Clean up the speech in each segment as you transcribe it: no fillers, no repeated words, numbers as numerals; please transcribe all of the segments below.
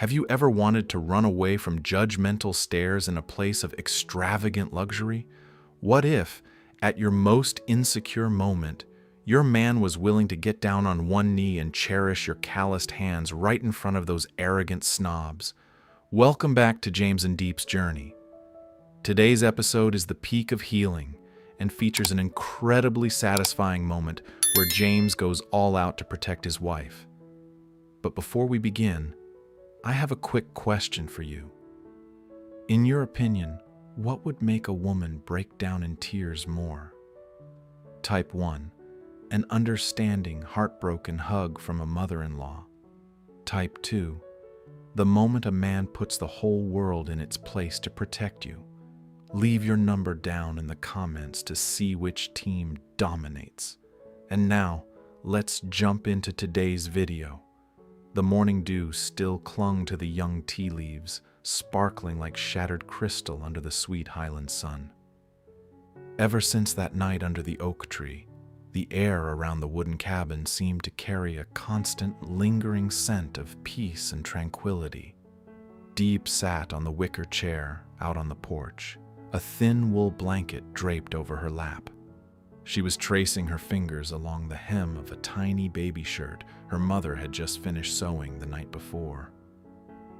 Have you ever wanted to run away from judgmental stares in a place of extravagant luxury? What if, at your most insecure moment, your man was willing to get down on one knee and cherish your calloused hands right in front of those arrogant snobs? Welcome back to James and Diep's journey. Today's episode is the peak of healing and features an incredibly satisfying moment where James goes all out to protect his wife. But before we begin, I have a quick question for you. In your opinion, what would make a woman break down in tears more? Type 1. An understanding, heartbroken hug from a mother-in-law. Type 2. The moment a man puts the whole world in its place to protect you. Leave your number down in the comments to see which team dominates. And now, let's jump into today's video. The morning dew still clung to the young tea leaves, sparkling like shattered crystal under the sweet Highland sun. Ever since that night under the oak tree, the air around the wooden cabin seemed to carry a constant, lingering scent of peace and tranquility. Diep sat on the wicker chair out on the porch, a thin wool blanket draped over her lap. She was tracing her fingers along the hem of a tiny baby shirt her mother had just finished sewing the night before.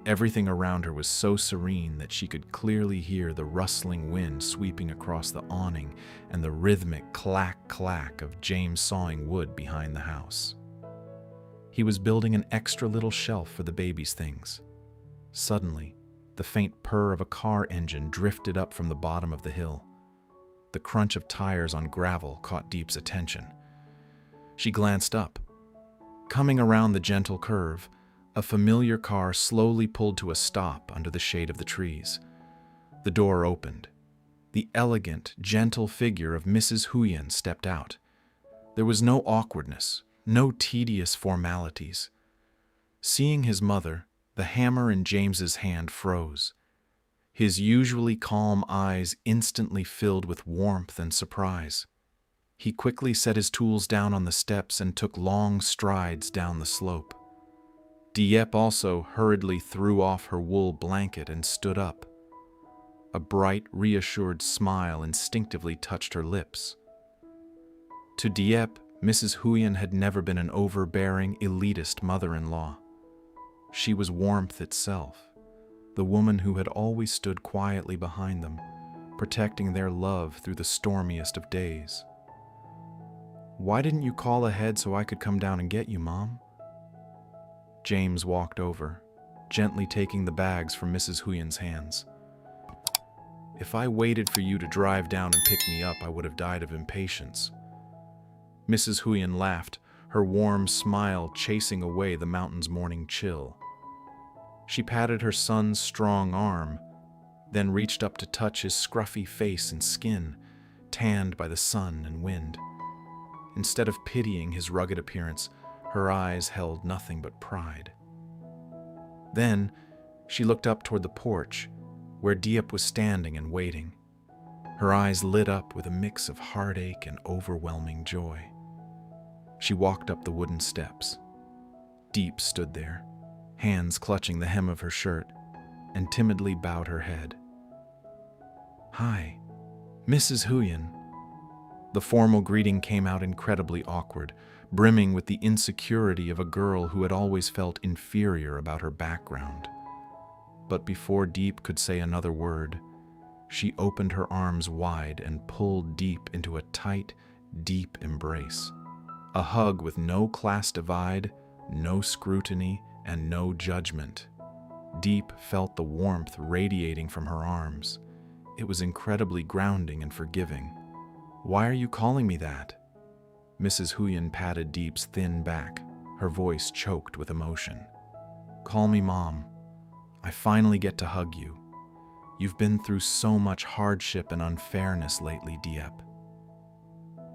Everything around her was so serene that she could clearly hear the rustling wind sweeping across the awning and the rhythmic clack-clack of James sawing wood behind the house. He was building an extra little shelf for the baby's things. Suddenly, the faint purr of a car engine drifted up from the bottom of the hill. The crunch of tires on gravel caught Diep's attention. She glanced up. Coming around the gentle curve, a familiar car slowly pulled to a stop under the shade of the trees. The door opened. The elegant, gentle figure of Mrs. Huyen stepped out. There was no awkwardness, no tedious formalities. Seeing his mother, the hammer in James's hand froze. His usually calm eyes instantly filled with warmth and surprise. He quickly set his tools down on the steps and took long strides down the slope. Diep also hurriedly threw off her wool blanket and stood up. A bright, reassured smile instinctively touched her lips. To Diep, Mrs. Huyen had never been an overbearing, elitist mother-in-law. She was warmth itself. The woman who had always stood quietly behind them, protecting their love through the stormiest of days. "Why didn't you call ahead so I could come down and get you, Mom?" James walked over, gently taking the bags from Mrs. Huyen's hands. "If I waited for you to drive down and pick me up, I would have died of impatience." Mrs. Huyen laughed, her warm smile chasing away the mountain's morning chill. She patted her son's strong arm, then reached up to touch his scruffy face and skin, tanned by the sun and wind. Instead of pitying his rugged appearance, her eyes held nothing but pride. Then, she looked up toward the porch, where Diep was standing and waiting. Her eyes lit up with a mix of heartache and overwhelming joy. She walked up the wooden steps. Diep stood there, hands clutching the hem of her shirt, and timidly bowed her head. "Hi, Mrs. Huyen." The formal greeting came out incredibly awkward, brimming with the insecurity of a girl who had always felt inferior about her background. But before Diep could say another word, she opened her arms wide and pulled Diep into a tight, deep embrace. A hug with no class divide, no scrutiny, and no judgment. Diep felt the warmth radiating from her arms. It was incredibly grounding and forgiving. "Why are you calling me that?" Mrs. Huyen patted Diep's thin back, her voice choked with emotion. "Call me Mom. I finally get to hug you. You've been through so much hardship and unfairness lately, Diep."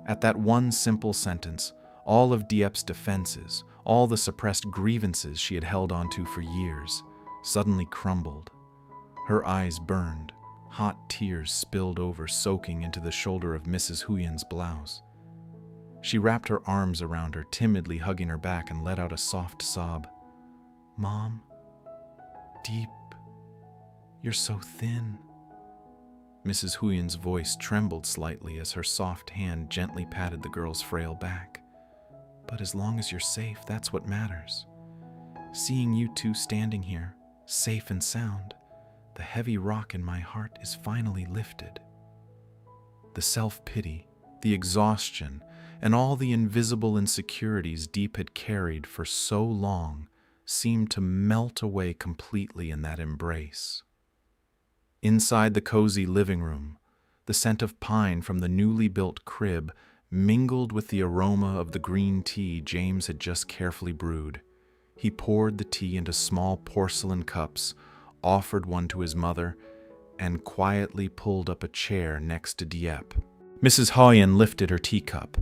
At that one simple sentence, all of Diep's defenses, all the suppressed grievances she had held onto for years, suddenly crumbled. Her eyes burned, hot tears spilled over, soaking into the shoulder of Mrs. Huyen's blouse. She wrapped her arms around her, timidly hugging her back, and let out a soft sob. "Mom, Diep, you're so thin. Mrs. Huyen's voice trembled slightly as her soft hand gently patted the girl's frail back. But as long as you're safe, that's what matters. Seeing you two standing here, safe and sound, the heavy rock in my heart is finally lifted. The self-pity, the exhaustion, and all the invisible insecurities Diep had carried for so long seemed to melt away completely in that embrace. Inside the cozy living room, the scent of pine from the newly built crib mingled with the aroma of the green tea James had just carefully brewed. He poured the tea into small porcelain cups, offered one to his mother, and quietly pulled up a chair next to Diep. Mrs. Huyen lifted her teacup,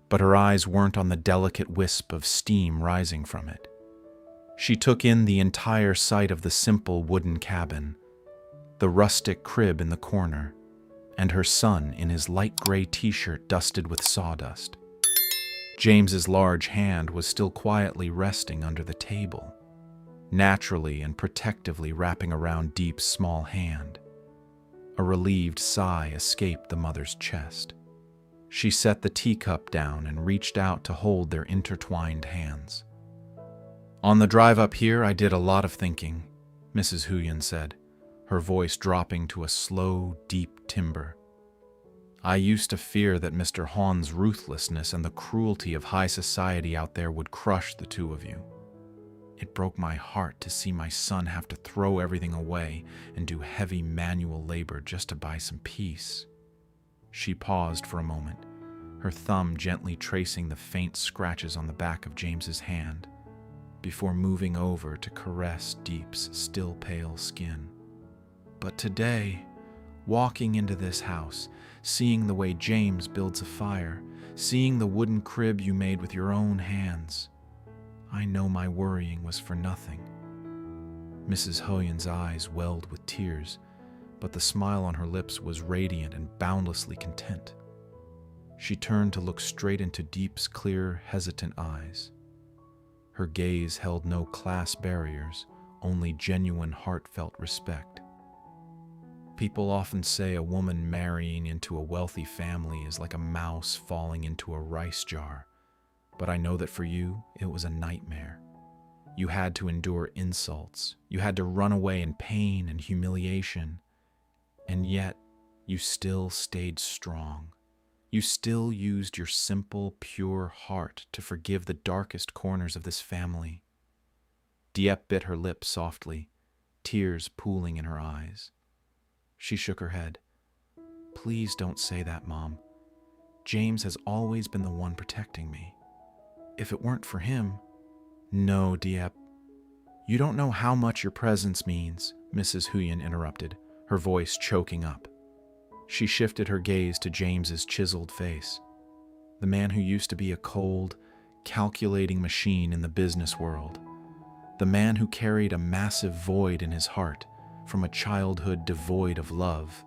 but her eyes weren't on the delicate wisp of steam rising from it. She took in the entire sight of the simple wooden cabin, the rustic crib in the corner, and her son in his light gray t-shirt dusted with sawdust. James's large hand was still quietly resting under the table, naturally and protectively wrapping around Diep's small hand. A relieved sigh escaped the mother's chest. She set the teacup down and reached out to hold their intertwined hands. On the drive up here, I did a lot of thinking, Mrs. Huyen said, her voice dropping to a slow, deep timbre. I used to fear that Mr. Han's ruthlessness and the cruelty of high society out there would crush the two of you. It broke my heart to see my son have to throw everything away and do heavy manual labor just to buy some peace. She paused for a moment, her thumb gently tracing the faint scratches on the back of James's hand, before moving over to caress Diep's still pale skin. But today, walking into this house, seeing the way James builds a fire, seeing the wooden crib you made with your own hands, I know my worrying was for nothing. Mrs. Huyen's eyes welled with tears, but the smile on her lips was radiant and boundlessly content. She turned to look straight into Diep's clear, hesitant eyes. Her gaze held no class barriers, only genuine, heartfelt respect. People often say a woman marrying into a wealthy family is like a mouse falling into a rice jar, but I know that for you, it was a nightmare. You had to endure insults. You had to run away in pain and humiliation. And yet, you still stayed strong. You still used your simple, pure heart to forgive the darkest corners of this family. Diep bit her lip softly, tears pooling in her eyes. She shook her head. Please don't say that, Mom. James has always been the one protecting me. If it weren't for him... No, Diep. You don't know how much your presence means, Mrs. Huyen interrupted, her voice choking up. She shifted her gaze to James's chiseled face, the man who used to be a cold, calculating machine in the business world, the man who carried a massive void in his heart from a childhood devoid of love,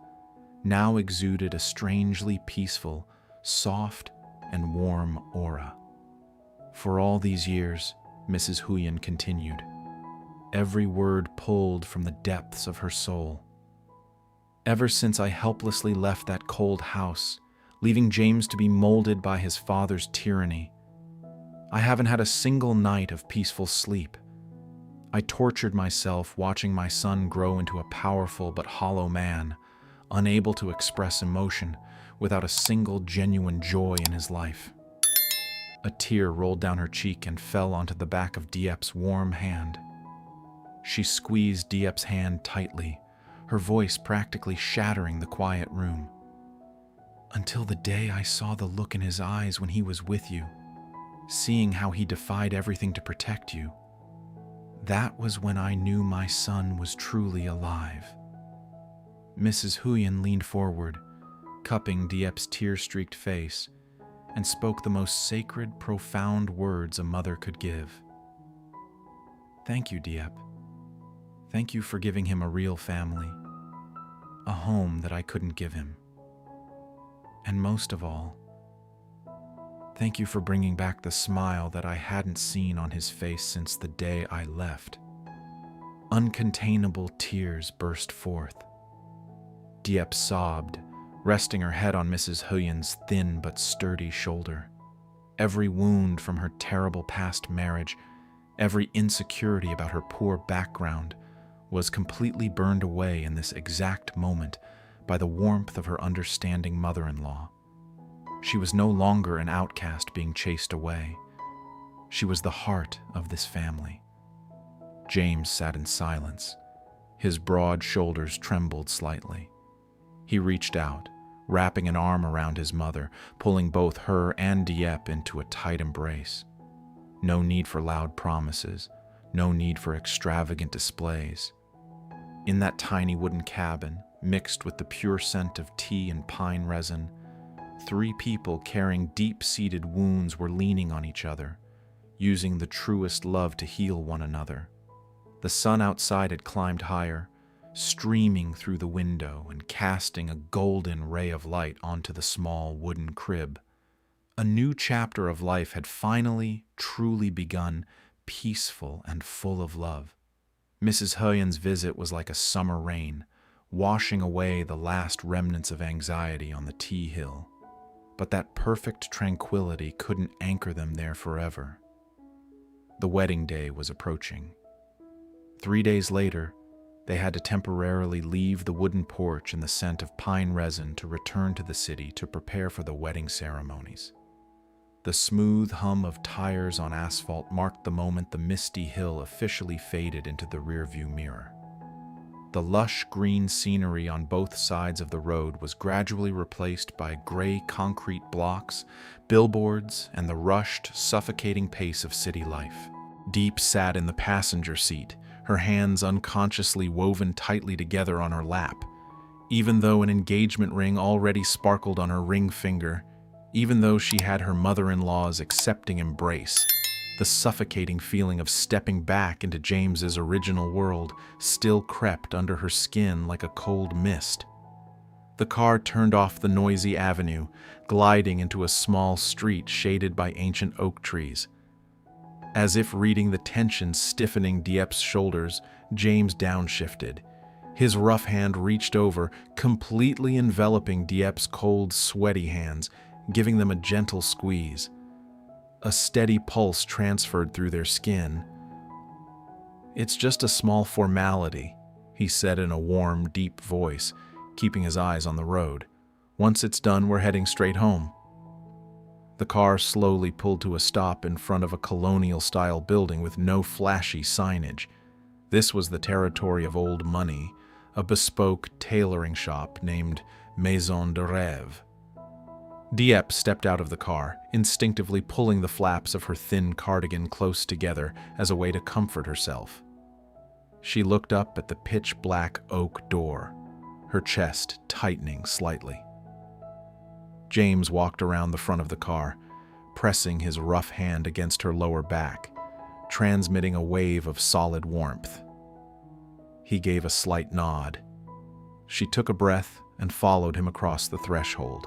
now exuded a strangely peaceful, soft, and warm aura. For all these years, Mrs. Huyen continued, every word pulled from the depths of her soul. Ever since I helplessly left that cold house, leaving James to be molded by his father's tyranny, I haven't had a single night of peaceful sleep. I tortured myself watching my son grow into a powerful but hollow man, unable to express emotion, without a single genuine joy in his life. A tear rolled down her cheek and fell onto the back of Diep's warm hand. She squeezed Diep's hand tightly, her voice practically shattering the quiet room. Until the day I saw the look in his eyes when he was with you, seeing how he defied everything to protect you, that was when I knew my son was truly alive. Mrs. Huyen leaned forward, cupping Diep's tear-streaked face, and spoke the most sacred, profound words a mother could give. Thank you, Diep. Thank you for giving him a real family, a home that I couldn't give him. And most of all, thank you for bringing back the smile that I hadn't seen on his face since the day I left. Uncontainable tears burst forth. Diep sobbed, resting her head on Mrs. Huyen's thin but sturdy shoulder. Every wound from her terrible past marriage, every insecurity about her poor background, was completely burned away in this exact moment by the warmth of her understanding mother-in-law. She was no longer an outcast being chased away. She was the heart of this family. James sat in silence. His broad shoulders trembled slightly. He reached out, wrapping an arm around his mother, pulling both her and Diep into a tight embrace. No need for loud promises, no need for extravagant displays. In that tiny wooden cabin, mixed with the pure scent of tea and pine resin, 3 people carrying deep-seated wounds were leaning on each other, using the truest love to heal one another. The sun outside had climbed higher, streaming through the window and casting a golden ray of light onto the small wooden crib. A new chapter of life had finally, truly begun, peaceful and full of love. Mrs. Huyen's visit was like a summer rain, washing away the last remnants of anxiety on the tea hill. But that perfect tranquility couldn't anchor them there forever. The wedding day was approaching. 3 days later, they had to temporarily leave the wooden porch and the scent of pine resin to return to the city to prepare for the wedding ceremonies. The smooth hum of tires on asphalt marked the moment the misty hill officially faded into the rearview mirror. The lush green scenery on both sides of the road was gradually replaced by gray concrete blocks, billboards, and the rushed, suffocating pace of city life. Diep sat in the passenger seat, her hands unconsciously woven tightly together on her lap. Even though an engagement ring already sparkled on her ring finger, even though she had her mother-in-law's accepting embrace, the suffocating feeling of stepping back into James's original world still crept under her skin like a cold mist. The car turned off the noisy avenue, gliding into a small street shaded by ancient oak trees. As if reading the tension stiffening Diep's shoulders, James downshifted. His rough hand reached over, completely enveloping Diep's cold, sweaty hands, giving them a gentle squeeze. A steady pulse transferred through their skin. "It's just a small formality," he said in a warm, deep voice, keeping his eyes on the road. "Once it's done, we're heading straight home." The car slowly pulled to a stop in front of a colonial-style building with no flashy signage. This was the territory of old money, a bespoke tailoring shop named Maison de Rêve. Diep stepped out of the car, instinctively pulling the flaps of her thin cardigan close together as a way to comfort herself. She looked up at the pitch-black oak door, her chest tightening slightly. James walked around the front of the car, pressing his rough hand against her lower back, transmitting a wave of solid warmth. He gave a slight nod. She took a breath and followed him across the threshold.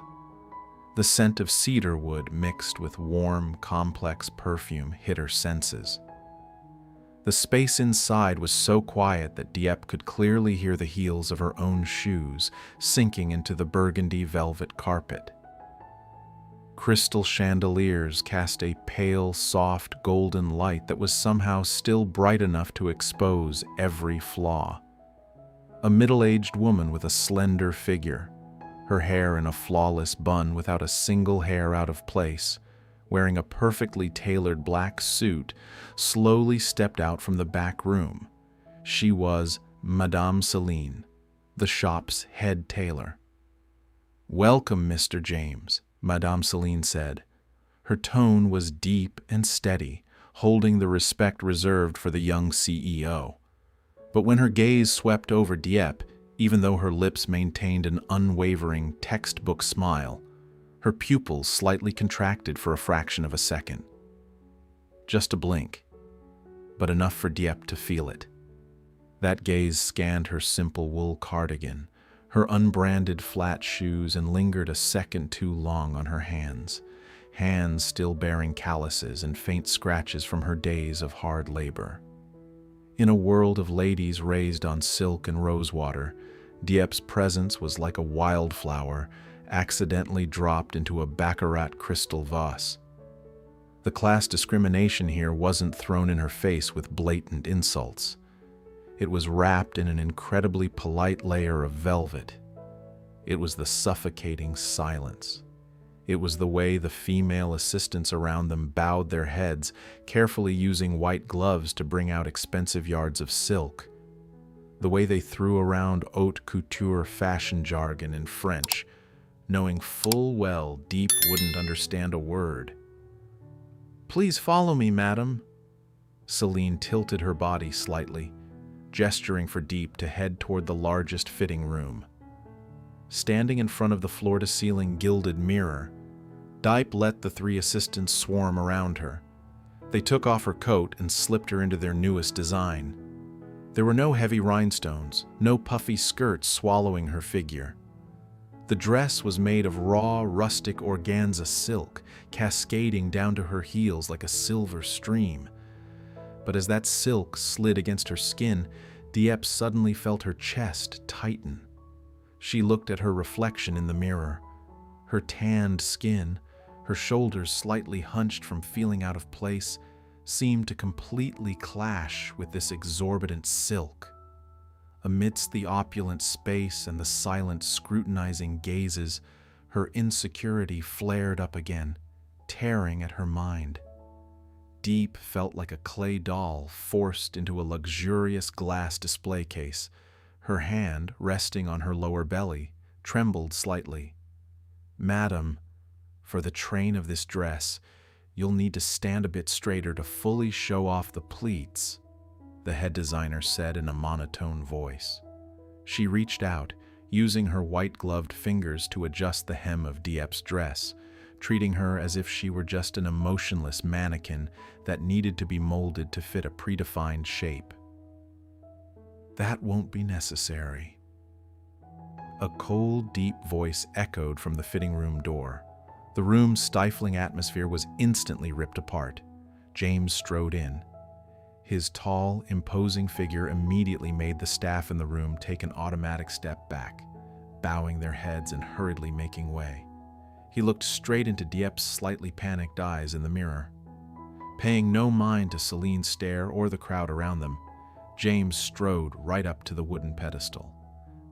The scent of cedar wood mixed with warm, complex perfume hit her senses. The space inside was so quiet that Diep could clearly hear the heels of her own shoes sinking into the burgundy velvet carpet. Crystal chandeliers cast a pale, soft, golden light that was somehow still bright enough to expose every flaw. A middle-aged woman with a slender figure, her hair in a flawless bun without a single hair out of place, wearing a perfectly tailored black suit, slowly stepped out from the back room. She was Madame Celine, the shop's head tailor. "Welcome, Mr. James," Madame Celine said. Her tone was deep and steady, holding the respect reserved for the young CEO. But when her gaze swept over Diep, even though her lips maintained an unwavering, textbook smile, her pupils slightly contracted for a fraction of a second. Just a blink, but enough for Diep to feel it. That gaze scanned her simple wool cardigan, her unbranded flat shoes, and lingered a second too long on her hands still bearing calluses and faint scratches from her days of hard labor. In a world of ladies raised on silk and rosewater, Diep's presence was like a wildflower accidentally dropped into a baccarat crystal vase. The class discrimination here wasn't thrown in her face with blatant insults. It was wrapped in an incredibly polite layer of velvet. It was the suffocating silence. It was the way the female assistants around them bowed their heads, carefully using white gloves to bring out expensive yards of silk. The way they threw around haute couture fashion jargon in French, knowing full well Diep wouldn't understand a word. "Please follow me, madam." Celine tilted her body slightly, gesturing for Diep to head toward the largest fitting room. Standing in front of the floor-to-ceiling gilded mirror, Diep let the three assistants swarm around her. They took off her coat and slipped her into their newest design. There were no heavy rhinestones, no puffy skirts swallowing her figure. The dress was made of raw, rustic organza silk, cascading down to her heels like a silver stream. But as that silk slid against her skin, Diep suddenly felt her chest tighten. She looked at her reflection in the mirror. Her tanned skin, her shoulders slightly hunched from feeling out of place, seemed to completely clash with this exorbitant silk. Amidst the opulent space and the silent, scrutinizing gazes, her insecurity flared up again, tearing at her mind. Diep felt like a clay doll forced into a luxurious glass display case. Her hand, resting on her lower belly, trembled slightly. "Madam, for the train of this dress, you'll need to stand a bit straighter to fully show off the pleats," the head designer said in a monotone voice. She reached out, using her white-gloved fingers to adjust the hem of Diep's dress, treating her as if she were just an emotionless mannequin that needed to be molded to fit a predefined shape. "That won't be necessary." A cold, deep voice echoed from the fitting room door. The room's stifling atmosphere was instantly ripped apart. James strode in. His tall, imposing figure immediately made the staff in the room take an automatic step back, bowing their heads and hurriedly making way. He looked straight into Diep's slightly panicked eyes in the mirror. Paying no mind to Celine's stare or the crowd around them, James strode right up to the wooden pedestal.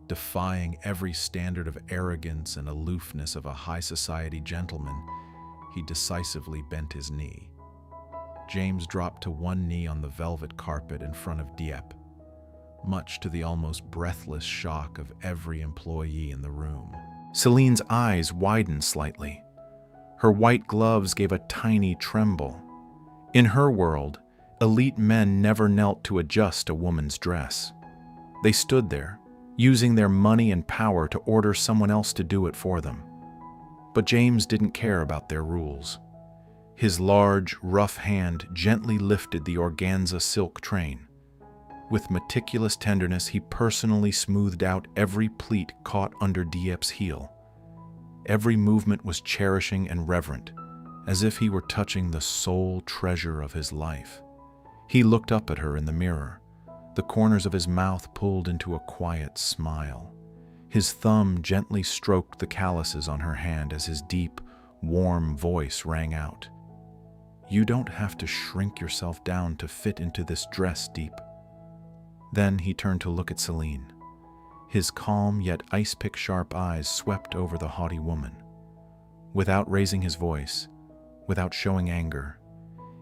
Defying every standard of arrogance and aloofness of a high society gentleman, he decisively bent his knee. James dropped to one knee on the velvet carpet in front of Diep, much to the almost breathless shock of every employee in the room. Celine's eyes widened slightly. Her white gloves gave a tiny tremble. In her world, elite men never knelt to adjust a woman's dress. They stood there, using their money and power to order someone else to do it for them. But James didn't care about their rules. His large, rough hand gently lifted the organza silk train. With meticulous tenderness, he personally smoothed out every pleat caught under Diep's heel. Every movement was cherishing and reverent, as if he were touching the sole treasure of his life. He looked up at her in the mirror, the corners of his mouth pulled into a quiet smile. His thumb gently stroked the calluses on her hand as his deep, warm voice rang out. "You don't have to shrink yourself down to fit into this dress, Diep." Then he turned to look at Celine. His calm yet ice-pick sharp eyes swept over the haughty woman. Without raising his voice, without showing anger,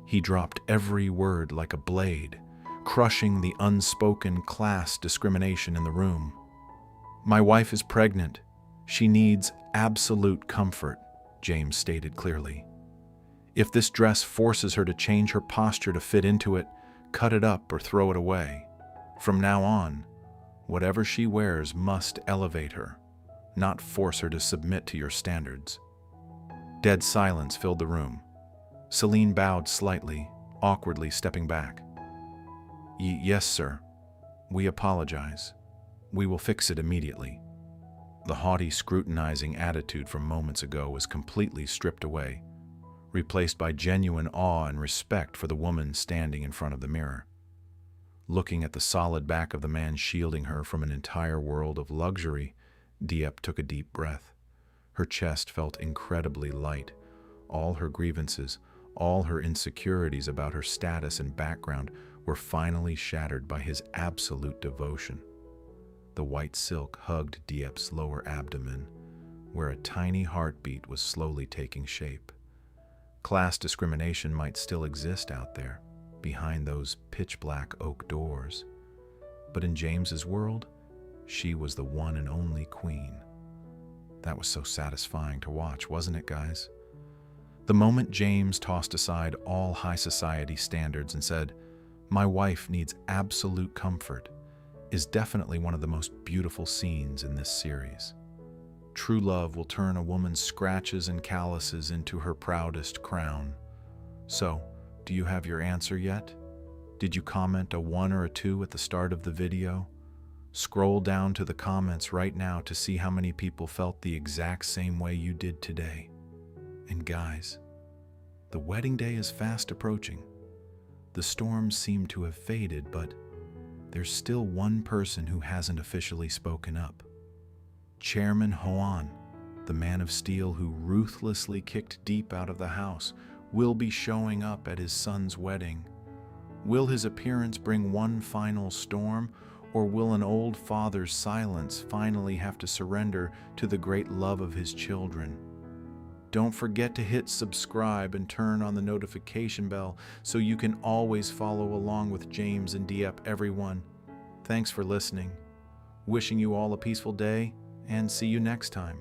he dropped every word like a blade, crushing the unspoken class discrimination in the room. "My wife is pregnant. She needs absolute comfort," James stated clearly. "If this dress forces her to change her posture to fit into it, cut it up or throw it away. From now on, whatever she wears must elevate her, not force her to submit to your standards." Dead silence filled the room. Celine bowed slightly, awkwardly stepping back. Yes, sir. We apologize. We will fix it immediately." The haughty, scrutinizing attitude from moments ago was completely stripped away, replaced by genuine awe and respect for the woman standing in front of the mirror. Looking at the solid back of the man shielding her from an entire world of luxury, Diep took a deep breath. Her chest felt incredibly light. All her grievances, all her insecurities about her status and background were finally shattered by his absolute devotion. The white silk hugged Diep's lower abdomen, where a tiny heartbeat was slowly taking shape. Class discrimination might still exist out there, behind those pitch-black oak doors. But in James's world, she was the one and only queen. That was so satisfying to watch, wasn't it, guys? The moment James tossed aside all high society standards and said, "My wife needs absolute comfort," is definitely one of the most beautiful scenes in this series. True love will turn a woman's scratches and calluses into her proudest crown. So, do you have your answer yet? Did you comment a 1 or a 2 at the start of the video? Scroll down to the comments right now to see how many people felt the exact same way you did today. And guys, the wedding day is fast approaching. The storms seem to have faded, but there's still one person who hasn't officially spoken up. Chairman Hoan, the man of steel who ruthlessly kicked Diep out of the house, will be showing up at his son's wedding. Will his appearance bring one final storm, or will an old father's silence finally have to surrender to the great love of his children? Don't forget to hit subscribe and turn on the notification bell so you can always follow along with James and Diep, everyone. Thanks for listening. Wishing you all a peaceful day, and see you next time.